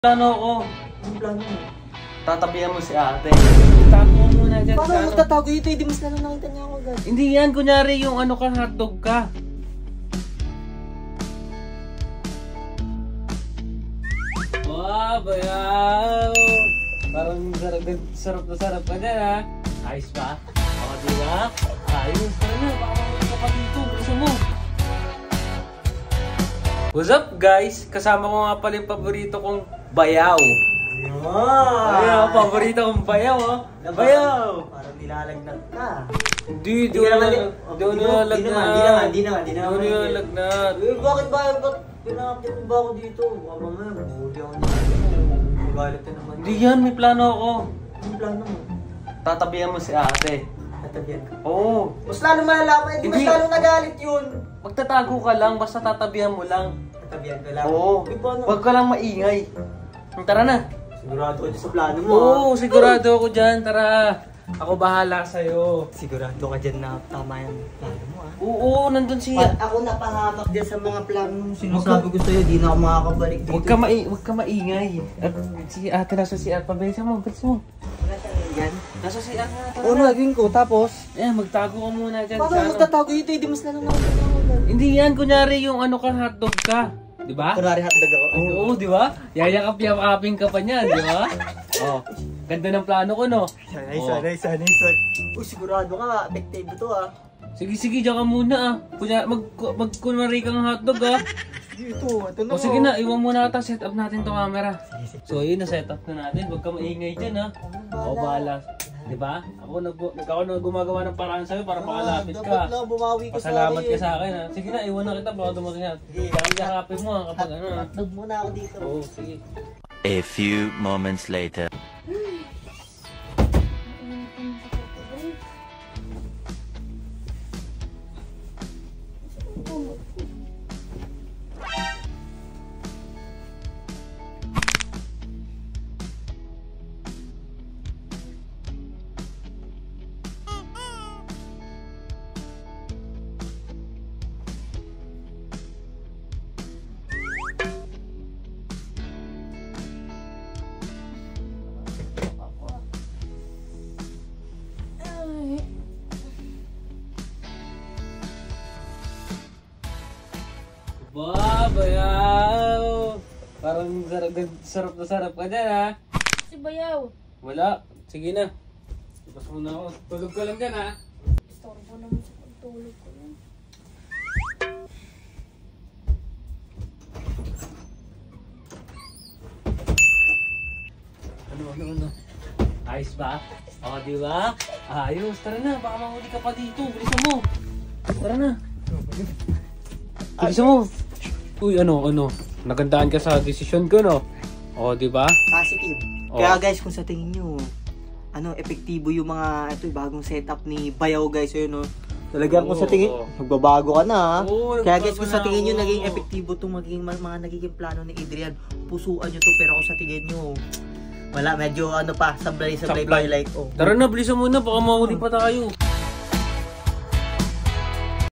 Plano ko. Anong plano mo? Tatabihan mo si ate. Tago mo muna dyan. Paano mo tatago ito? Hindi mas lalo nakita niya ako agad. Hindi yan. Kunyari yung ano ka, hotdog ka. Wow, bayaw. Parang sarap na sarap ka dyan, ha? Ayos ba? O, diba? Ayos ka na. Baka makita ka pa dito. Bilisan mo. What's up, guys? Kasama ko nga pala yung paborito kong bayaw. Ayan, paborito kong bayaw, oh. Bayaw! Parang nilalagnat ka. Hindi nilalagnat. Hindi naman. Bakit ba? Ba't pinakapit mo ba ako dito? Baka mamaya, mabuhuli ako nila. Magalit na naman. Hindi yan, may plano ako. Anong plano mo? Tatabihan mo si ate. Tatabihan ka? Oo. Mas lalo malalaman, hindi mas lalo nagalit yun. Magtatago ka lang, basta tatabihan mo lang. Tatabihan ka lang? Oo. Huwag ka lang maingay. Tara na. Sigurado ka sa plano mo, Oo, sigurado ako dyan. Tara. Ako bahala sa'yo. Sigurado ka dyan na tama yung plano mo, ah. Oo, nandun si... Pag ako napahamak dyan sa mga plano mo, sinasabi ko sa'yo, di na ako makakabalik dito. Huwag ka maingay. At si ate nasa si ate. Pabilisan mo, bilisan mo. Yan? Nasa si ate na. Oo, naging ko. Tapos? Magtago ka muna dyan. Paano mo tatago ito? Hindi mas lalo nakita niya ako agad. Hindi yan. Kunyari yung ano ka, hotdog ka. Diba? Kunwari hotdog ako. Oo, diba? Yayakap-yakapin ka pa niyan, diba? Oh, ganda ng plano ko, no? Sanay. Uy, sigurado ka, effective ito, ah. Sige, diyan ka muna, ah. Magkunwari kang hotdog, ah. Ito na. O sige na, iwan muna ata, set up natin tong camera. So yun, na-set up na natin. Huwag ka maingay dyan, ha? O, bahala. Diba? Ako na gumagawa ng paraan sa'yo para makalapit ka. Dapat na, bumawi ka Pasalamat ka sa akin, ha? Sige na, iwan na kita, baka dumating yan. Yakapin mo, ha, kapag ano, ha? Hotdog muna ako dito. Oo, sige. A few moments later. Bayaw! Parang sarap na sarap ka dyan, ha? Si Bayaw. Wala. Sige na. Ipas muna ako. Tulog ka lang dyan, ha? Istorbo naman sa pagtulog ko yun. Ano? Ayos ba? O, diba? Ayos. Tara na. Baka mahuli ka pa dito. Bilisan mo. Tara na. Bilisan mo. Uy, ano? Nagandaan ka sa desisyon ko, no? O, diba? Positive. Kaya guys, kung sa tingin nyo, epektibo yung mga, bagong setup ni Bayaw, guys, yun, no? Talagang kung sa tingin, magbabago ka na, ha? Kaya guys, kung sa tingin nyo, naging epektibo itong mga nagiging plano ni Adrian, pusuan nyo to, pero kung sa tingin nyo, wala, medyo, sablay pa, like, Tara na, bilisan mo na. Baka mahuli pa tayo.